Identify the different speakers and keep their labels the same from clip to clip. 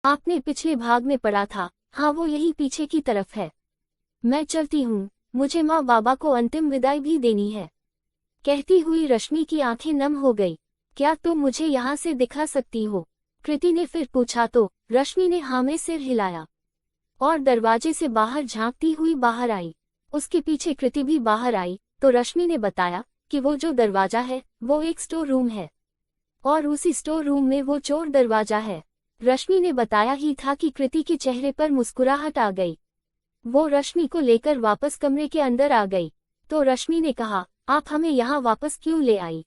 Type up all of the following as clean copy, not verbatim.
Speaker 1: आपने पिछले भाग में पढ़ा था। हाँ, वो यही पीछे की तरफ है। मैं चलती हूँ, मुझे माँ बाबा को अंतिम विदाई भी देनी है। कहती हुई रश्मि की आंखें नम हो गई। क्या तुम मुझे यहाँ से दिखा सकती हो? कृति ने फिर पूछा तो रश्मि ने हाँ में सिर हिलाया और दरवाजे से बाहर झांकती हुई बाहर आई। उसके पीछे कृति भी बाहर आई तो रश्मि ने बताया कि वो जो दरवाजा है वो एक स्टोर रूम है और उसी स्टोर रूम में वो चोर दरवाजा है। रश्मि ने बताया ही था कि कृति के चेहरे पर मुस्कुराहट आ गई। वो रश्मि को लेकर वापस कमरे के अंदर आ गई तो रश्मि ने कहा, आप हमें यहाँ वापस क्यों ले आई?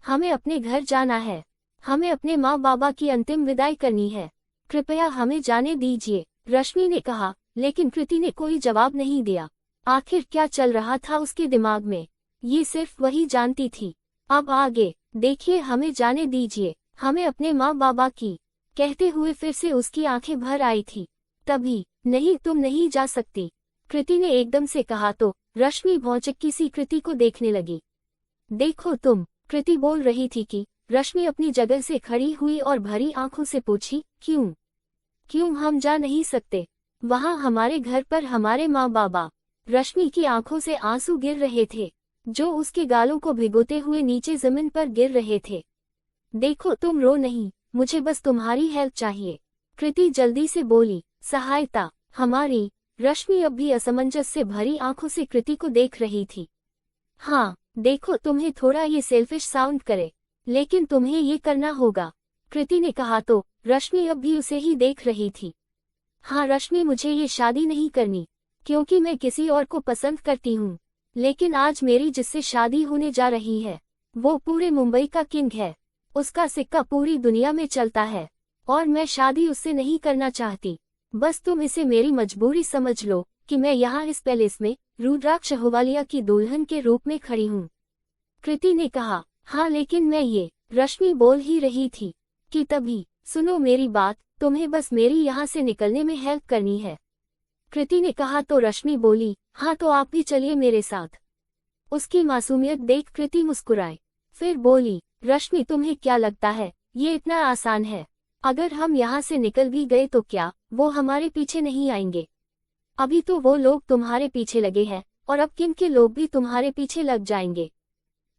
Speaker 1: हमें अपने घर जाना है। हमें अपने माँ बाबा की अंतिम विदाई करनी है। कृपया हमें जाने दीजिए, रश्मि ने कहा। लेकिन कृति ने कोई जवाब नहीं दिया। आखिर क्या चल रहा था उसके दिमाग में, ये सिर्फ वही जानती थी। अब आगे देखिए, हमें जाने दीजिए, हमें अपने माँ बाबा की, कहते हुए फिर से उसकी आंखें भर आई थी। तभी, नहीं, तुम नहीं जा सकती, कृति ने एकदम से कहा तो रश्मि भौचक्की सी कृति को देखने लगी। देखो तुम, कृति बोल रही थी कि रश्मि अपनी जगह से खड़ी हुई और भरी आंखों से पूछी, क्यों हम जा नहीं सकते? वहां हमारे घर पर हमारे माँ बाबा। रश्मि की आंखों से आंसू गिर रहे थे जो उसके गालों को भिगोते हुए नीचे जमीन पर गिर रहे थे। देखो तुम रो नहीं, मुझे बस तुम्हारी हेल्प चाहिए, कृति जल्दी से बोली। सहायता हमारी? रश्मि अब भी असमंजस से भरी आंखों से कृति को देख रही थी। हाँ, देखो, तुम्हें थोड़ा ये सेल्फिश साउंड करे, लेकिन तुम्हें ये करना होगा, कृति ने कहा तो रश्मि अब भी उसे ही देख रही थी। हाँ रश्मि, मुझे ये शादी नहीं करनी क्योंकि मैं किसी और को पसंद करती हूँ, लेकिन आज मेरी जिससे शादी होने जा रही है वो पूरे मुंबई का किंग है। उसका सिक्का पूरी दुनिया में चलता है और मैं शादी उससे नहीं करना चाहती। बस तुम इसे मेरी मजबूरी समझ लो कि मैं यहाँ इस पैलेस में रुद्राक्ष अहलुवालिया की दुल्हन के रूप में खड़ी हूँ, कृति ने कहा। हाँ लेकिन मैं ये, रश्मि बोल ही रही थी कि तभी, सुनो मेरी बात, तुम्हें बस मेरी यहाँ से निकलने में हेल्प करनी है, कृति ने कहा तो रश्मि बोली, हाँ तो आप भी चलिए मेरे साथ। उसकी मासूमियत देख कृति मुस्कुराई, फिर बोली, रश्मि तुम्हें क्या लगता है ये इतना आसान है? अगर हम यहाँ से निकल भी गए तो क्या वो हमारे पीछे नहीं आएंगे? अभी तो वो लोग तुम्हारे पीछे लगे हैं और अब किन के लोग भी तुम्हारे पीछे लग जाएंगे,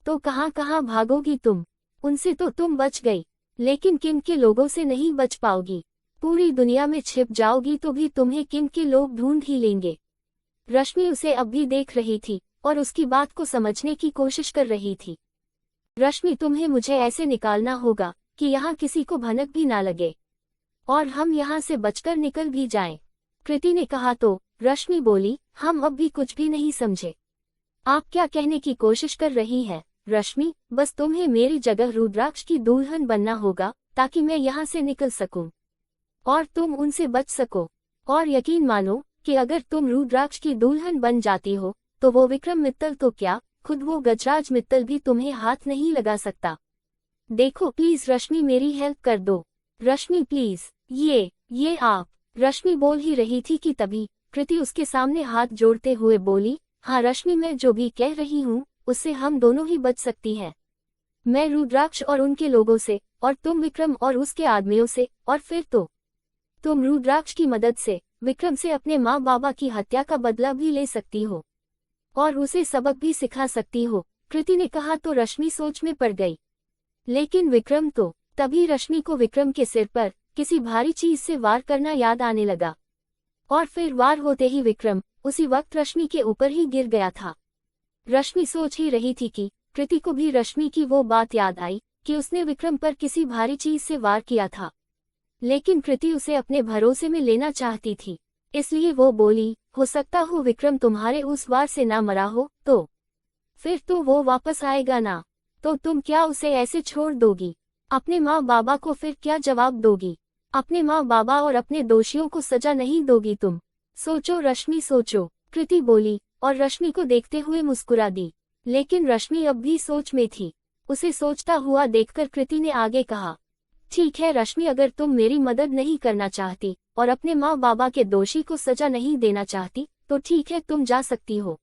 Speaker 1: तो कहाँ कहाँ भागोगी तुम? उनसे तो तुम बच गई, लेकिन किन के लोगों से नहीं बच पाओगी। पूरी दुनिया में छिप जाओगी तो भी तुम्हें किन के लोग ढूंढ ही लेंगे। रश्मि उसे अब भी देख रही थी और उसकी बात को समझने की कोशिश कर रही थी। रश्मि, तुम्हें मुझे ऐसे निकालना होगा कि यहाँ किसी को भनक भी ना लगे और हम यहाँ से बचकर निकल भी जाएं, कृति ने कहा तो रश्मि बोली, हम अब भी कुछ भी नहीं समझे। आप क्या कहने की कोशिश कर रही है रश्मि? बस तुम्हें मेरी जगह रुद्राक्ष की दुल्हन बनना होगा ताकि मैं यहाँ से निकल सकूं और तुम उनसे बच सको। और यकीन मानो कि अगर तुम रुद्राक्ष की दुल्हन बन जाती हो तो वो विक्रम मित्तल तो क्या, खुद वो गजराज मित्तल भी तुम्हें हाथ नहीं लगा सकता। देखो प्लीज रश्मि, मेरी हेल्प कर दो, रश्मि प्लीज। ये आप, रश्मि बोल ही रही थी कि तभी कृति उसके सामने हाथ जोड़ते हुए बोली, हाँ रश्मि, मैं जो भी कह रही हूँ उससे हम दोनों ही बच सकती हैं। मैं रुद्राक्ष और उनके लोगों से और तुम विक्रम और उसके आदमियों से, और फिर तो तुम रुद्राक्ष की मदद से विक्रम से अपने माँ बाबा की हत्या का बदला भी ले सकती हो और उसे सबक भी सिखा सकती हो, कृति ने कहा तो रश्मि सोच में पड़ गई। लेकिन विक्रम तो, तभी रश्मि को विक्रम के सिर पर किसी भारी चीज से वार करना याद आने लगा और फिर वार होते ही विक्रम उसी वक्त रश्मि के ऊपर ही गिर गया था। रश्मि सोच ही रही थी कि कृति को भी रश्मि की वो बात याद आई कि उसने विक्रम पर किसी भारी चीज से वार किया था, लेकिन कृति उसे अपने भरोसे में लेना चाहती थी, इसलिए वो बोली, हो सकता हो विक्रम तुम्हारे उस वार से ना मरा हो तो फिर तो वो वापस आएगा ना, तो तुम क्या उसे ऐसे छोड़ दोगी? अपने माँ बाबा को फिर क्या जवाब दोगी? अपने माँ बाबा और अपने दोषियों को सजा नहीं दोगी तुम? सोचो रश्मि, सोचो, कृति बोली और रश्मि को देखते हुए मुस्कुरा दी। लेकिन रश्मि अब भी सोच में थी। उसे सोचता हुआ देखकर कृति ने आगे कहा, ठीक है रश्मि, अगर तुम मेरी मदद नहीं करना चाहती और अपने माँ बाबा के दोषी को सजा नहीं देना चाहती तो ठीक है, तुम जा सकती हो।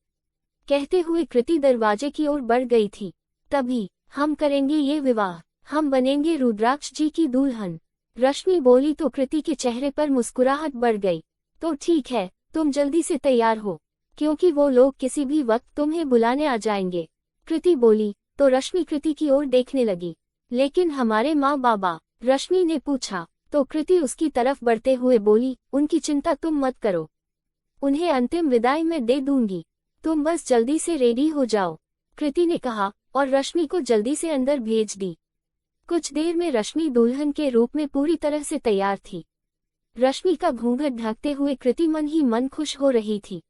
Speaker 1: कहते हुए कृति दरवाजे की ओर बढ़ गई थी। तभी, हम करेंगे ये विवाह, हम बनेंगे रुद्राक्ष जी की दुल्हन, रश्मि बोली तो कृति के चेहरे पर मुस्कुराहट बढ़ गई। तो ठीक है, तुम जल्दी से तैयार हो, क्योंकि वो लोग किसी भी वक्त तुम्हें बुलाने आ जाएंगे। कृति बोली तो रश्मि कृति की ओर देखने लगी। लेकिन हमारे माँ बाबा? रश्मि ने पूछा। तो कृति उसकी तरफ बढ़ते हुए बोली, उनकी चिंता तुम मत करो, उन्हें अंतिम विदाई मैं दे दूंगी, तुम बस जल्दी से रेडी हो जाओ, कृति ने कहा और रश्मि को जल्दी से अंदर भेज दी। कुछ देर में रश्मि दुल्हन के रूप में पूरी तरह से तैयार थी। रश्मि का घूंघट ढकते हुए कृति मन ही मन खुश हो रही थी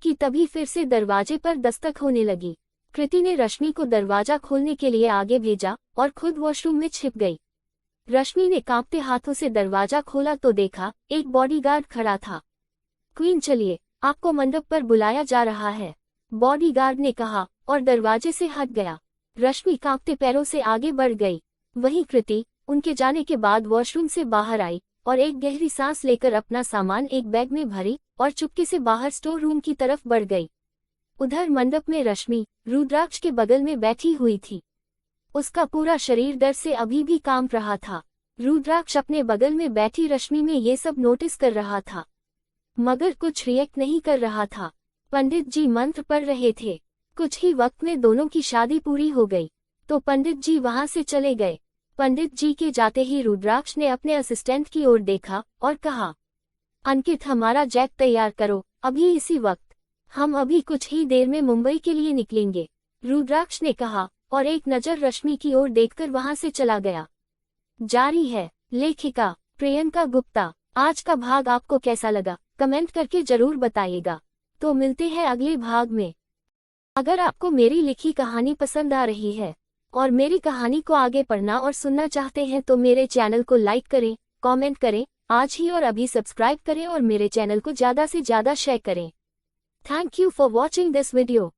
Speaker 1: कि तभी फिर से दरवाजे पर दस्तक होने लगी। कृति ने रश्मि को दरवाजा खोलने के लिए आगे भेजा और खुद वॉशरूम में छिप गई। रश्मि ने कांपते हाथों से दरवाजा खोला तो देखा एक बॉडीगार्ड खड़ा था। क्वीन चलिए, आपको मंडप पर बुलाया जा रहा है, बॉडीगार्ड ने कहा और दरवाजे से हट गया। रश्मि कांपते पैरों से आगे बढ़ गई। वहीं कृति उनके जाने के बाद वॉशरूम से बाहर आई और एक गहरी सांस लेकर अपना सामान एक बैग में भरी और चुपके से बाहर स्टोर रूम की तरफ बढ़ गई। उधर मंडप में रश्मि रुद्राक्ष के बगल में बैठी हुई थी। उसका पूरा शरीर डर से अभी भी कांप रहा था। रुद्राक्ष अपने बगल में बैठी रश्मि में ये सब नोटिस कर रहा था, मगर कुछ रिएक्ट नहीं कर रहा था। पंडित जी मंत्र पढ़ रहे थे। कुछ ही वक्त में दोनों की शादी पूरी हो गई तो पंडित जी वहां से चले गए। पंडित जी के जाते ही रुद्राक्ष ने अपने असिस्टेंट की ओर देखा और कहा, अंकित हमारा जैक तैयार करो, अभी इसी वक्त, हम अभी कुछ ही देर में मुंबई के लिए निकलेंगे, रुद्राक्ष ने कहा और एक नज़र रश्मि की ओर देखकर वहां से चला गया। जारी है लेखिका प्रियंका गुप्ता। आज का भाग आपको कैसा लगा कमेंट करके जरूर बताइएगा। तो मिलते हैं अगले भाग में। अगर आपको मेरी लिखी कहानी पसंद आ रही है और मेरी कहानी को आगे पढ़ना और सुनना चाहते हैं तो मेरे चैनल को लाइक करें, कमेंट करें आज ही और अभी सब्सक्राइब करें और मेरे चैनल को ज़्यादा से ज़्यादा शेयर करें। Thank you for watching this video.